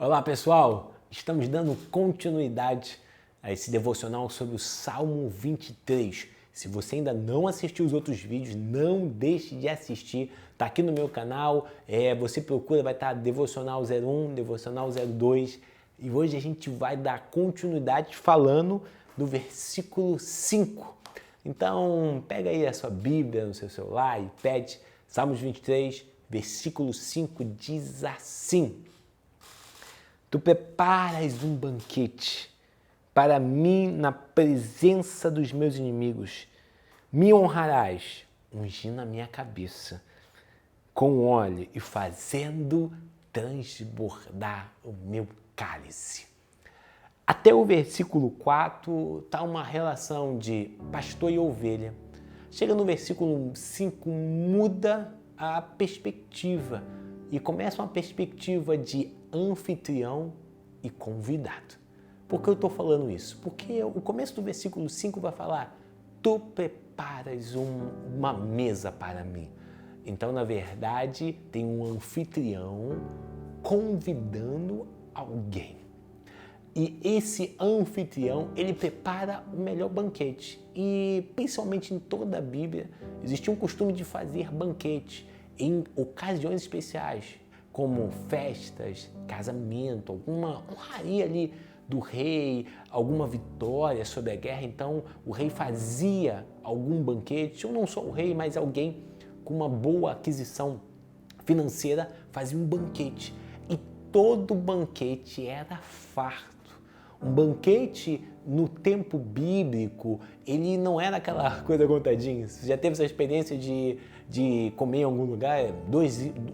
Olá pessoal, estamos dando continuidade a esse devocional sobre o Salmo 23. Se você ainda não assistiu os outros vídeos, não deixe de assistir. Está aqui no meu canal, você procura, vai estar Devocional 01, Devocional 02. E hoje a gente vai dar continuidade falando do versículo 5. Então pega aí a sua Bíblia no seu celular e pede Salmos 23, versículo 5 diz assim: Tu preparas um banquete para mim na presença dos meus inimigos. Me honrarás, ungindo a minha cabeça com óleo e fazendo transbordar o meu cálice. Até o versículo 4 está uma relação de pastor e ovelha. Chega no versículo 5, muda a perspectiva e começa uma perspectiva de anfitrião e convidado. Por que eu estou falando isso? Porque o começo do versículo 5 vai falar: Tu preparas uma mesa para mim. Então, na verdade, tem um anfitrião convidando alguém. E esse anfitrião, ele prepara o melhor banquete. E, principalmente em toda a Bíblia, existia um costume de fazer banquete em ocasiões especiais, como festas, casamento, alguma honraria ali do rei, alguma vitória sobre a guerra. Então, o rei fazia algum banquete, ou não só o rei, mas alguém com uma boa aquisição financeira fazia um banquete. E todo banquete era farto. Um banquete no tempo bíblico, ele não era aquela coisa contadinha. Você já teve essa experiência de comer em algum lugar,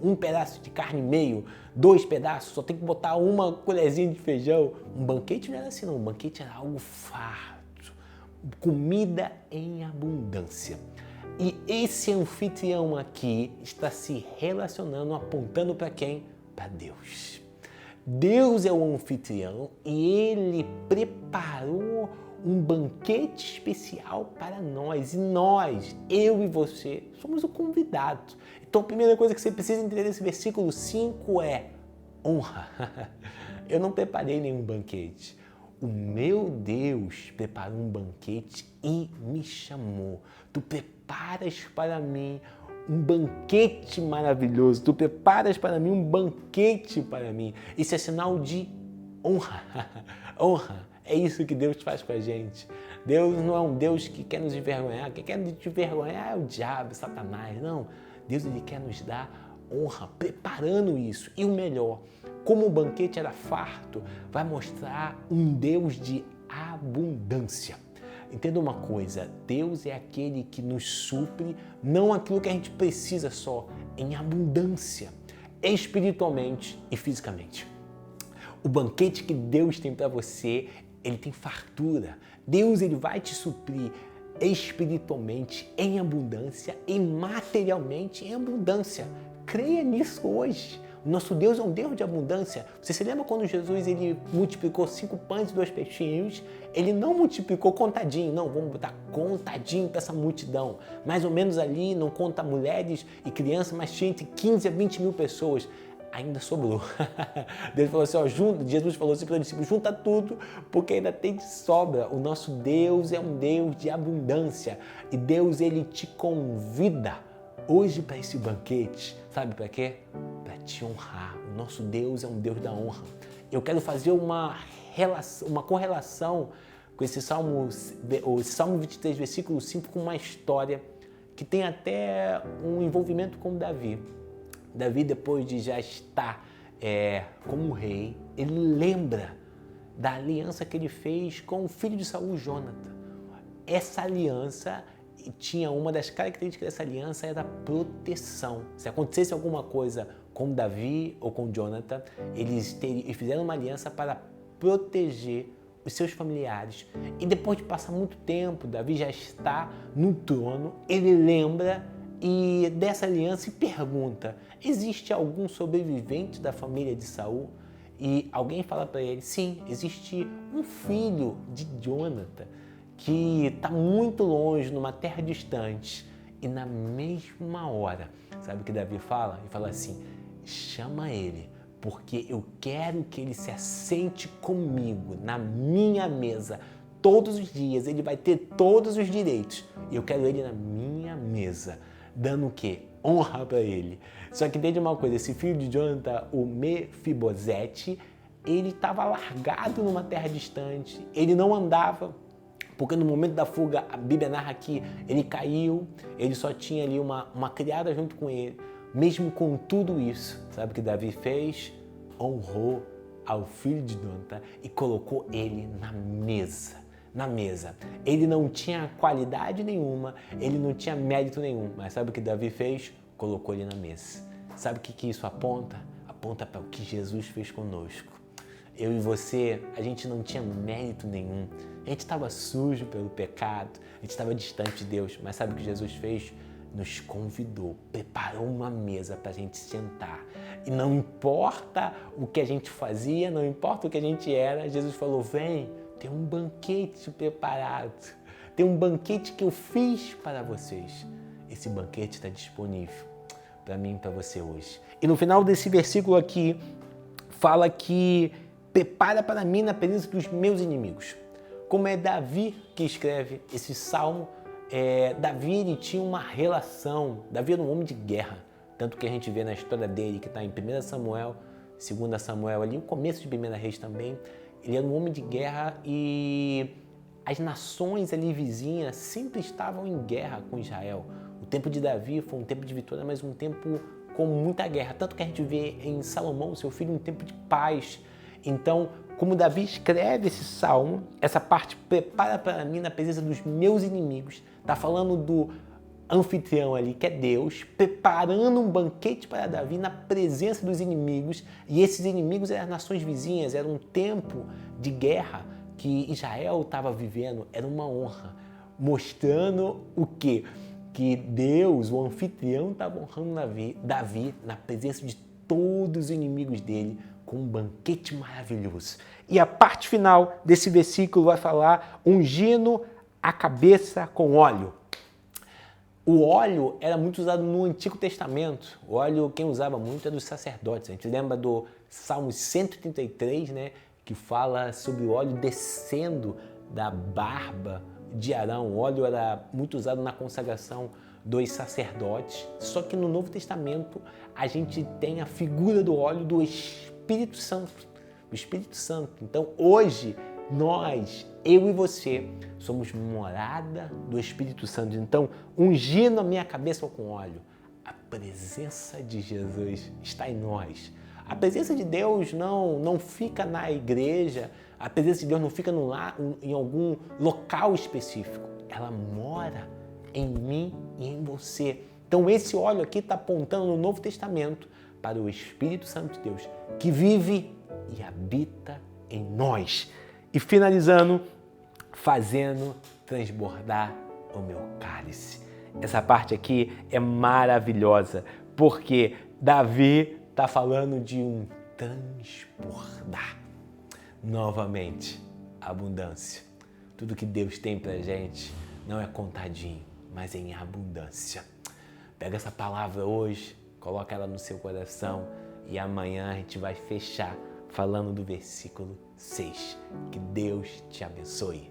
um pedaço de carne meio, 2 pedaços, só tem que botar uma colherzinha de feijão. Um banquete não era assim não, um banquete era algo farto, comida em abundância. E esse anfitrião aqui está se relacionando, apontando para quem? Para Deus. Deus é o anfitrião e Ele preparou um banquete especial para nós. E nós, eu e você, somos o convidado. Então a primeira coisa que você precisa entender nesse versículo 5 é honra. Eu não preparei nenhum banquete. O meu Deus preparou um banquete e me chamou. Tu preparas para mim um banquete maravilhoso. Tu preparas para mim um banquete para mim. Isso é sinal de honra. Honra. É isso que Deus faz com a gente. Deus não é um Deus que quer nos envergonhar. Quem quer nos envergonhar é o diabo, Satanás. Não. Deus, ele quer nos dar honra, preparando isso. E o melhor, como o banquete era farto, vai mostrar um Deus de abundância. Entenda uma coisa, Deus é aquele que nos supre, não aquilo que a gente precisa só, em abundância, espiritualmente e fisicamente. O banquete que Deus tem para você, ele tem fartura. Deus, ele vai te suprir espiritualmente em abundância e materialmente em abundância. Creia nisso hoje. O nosso Deus é um Deus de abundância. Você se lembra quando Jesus ele multiplicou 5 pães e 2 peixinhos? Ele não multiplicou contadinho, não, vamos botar contadinho para essa multidão. Mais ou menos ali, não conta mulheres e crianças, mas tinha entre 15 a 20 mil pessoas. Ainda sobrou. Deus falou assim, Jesus falou assim para os discípulos, junta tudo, porque ainda tem de sobra. O nosso Deus é um Deus de abundância. E Deus, ele te convida hoje para esse banquete. Sabe para quê? Para te honrar. O nosso Deus é um Deus da honra. Eu quero fazer uma correlação com esse Salmo 23, versículo 5, com uma história que tem até um envolvimento com Davi. Davi, depois de já estar como rei, ele lembra da aliança que ele fez com o filho de Saul, Jônatan. Essa aliança tinha uma das características dessa aliança era proteção. Se acontecesse alguma coisa com Davi ou com Jônatan, eles fizeram uma aliança para proteger os seus familiares. E depois de passar muito tempo, Davi já está no trono, ele lembra e dessa aliança e pergunta: existe algum sobrevivente da família de Saul? E alguém fala para ele: sim, existe um filho de Jônatan que está muito longe, numa terra distante. E na mesma hora, sabe o que Davi fala? Ele fala assim: chama ele, porque eu quero que ele se assente comigo na minha mesa todos os dias. Ele vai ter todos os direitos e eu quero ele na minha mesa, dando o quê? Honra para ele. Só que entende uma coisa, esse filho de Jonathan, o Mefibosete, ele estava largado numa terra distante, ele não andava, porque no momento da fuga, a Bíblia narra que ele caiu, ele só tinha ali uma criada junto com ele. Mesmo com tudo isso, sabe o que Davi fez? Honrou ao filho de Jonathan e colocou ele na mesa. Na mesa. Ele não tinha qualidade nenhuma, ele não tinha mérito nenhum, mas sabe o que Davi fez? Colocou ele na mesa. Sabe o que isso aponta? Aponta para o que Jesus fez conosco. Eu e você, a gente não tinha mérito nenhum. A gente estava sujo pelo pecado, a gente estava distante de Deus. Mas sabe o que Jesus fez? Nos convidou, preparou uma mesa para a gente sentar. E não importa o que a gente fazia, não importa o que a gente era, Jesus falou, vem, tem um banquete preparado. Tem um banquete que eu fiz para vocês. Esse banquete está disponível para mim e para você hoje. E no final desse versículo aqui, fala que prepara para mim na presença dos meus inimigos. Como é Davi que escreve esse salmo, Davi ele tinha uma relação, Davi era um homem de guerra, tanto que a gente vê na história dele, que está em 1 Samuel, 2 Samuel, ali no começo de 1 Reis também, ele era um homem de guerra e as nações ali vizinhas sempre estavam em guerra com Israel. O tempo de Davi foi um tempo de vitória, mas um tempo com muita guerra, tanto que a gente vê em Salomão, seu filho, um tempo de paz. Então, como Davi escreve esse salmo, essa parte prepara para mim na presença dos meus inimigos, está falando do anfitrião ali, que é Deus, preparando um banquete para Davi na presença dos inimigos, e esses inimigos eram as nações vizinhas, era um tempo de guerra que Israel estava vivendo, era uma honra, mostrando o quê? Que Deus, o anfitrião, estava honrando Davi na presença de todos os inimigos dele, com um banquete maravilhoso. E a parte final desse versículo vai falar, ungindo a cabeça com óleo. O óleo era muito usado no Antigo Testamento. O óleo, quem usava muito é dos sacerdotes. A gente lembra do Salmo 133, né, que fala sobre o óleo descendo da barba de Arão. O óleo era muito usado na consagração dos sacerdotes. Só que no Novo Testamento a gente tem a figura do óleo do Espírito Santo. O Espírito Santo. Então hoje nós, eu e você, somos morada do Espírito Santo. Então, ungindo a minha cabeça com óleo, a presença de Jesus está em nós. A presença de Deus não fica na igreja, a presença de Deus não fica em algum local específico. Ela mora em mim e em você. Então, esse óleo aqui está apontando no Novo Testamento para o Espírito Santo de Deus, que vive e habita em nós. E finalizando, fazendo transbordar o meu cálice. Essa parte aqui é maravilhosa, porque Davi está falando de um transbordar. Novamente, abundância. Tudo que Deus tem pra gente não é contadinho, mas é em abundância. Pega essa palavra hoje, coloca ela no seu coração e amanhã a gente vai fechar falando do versículo 6. Que Deus te abençoe.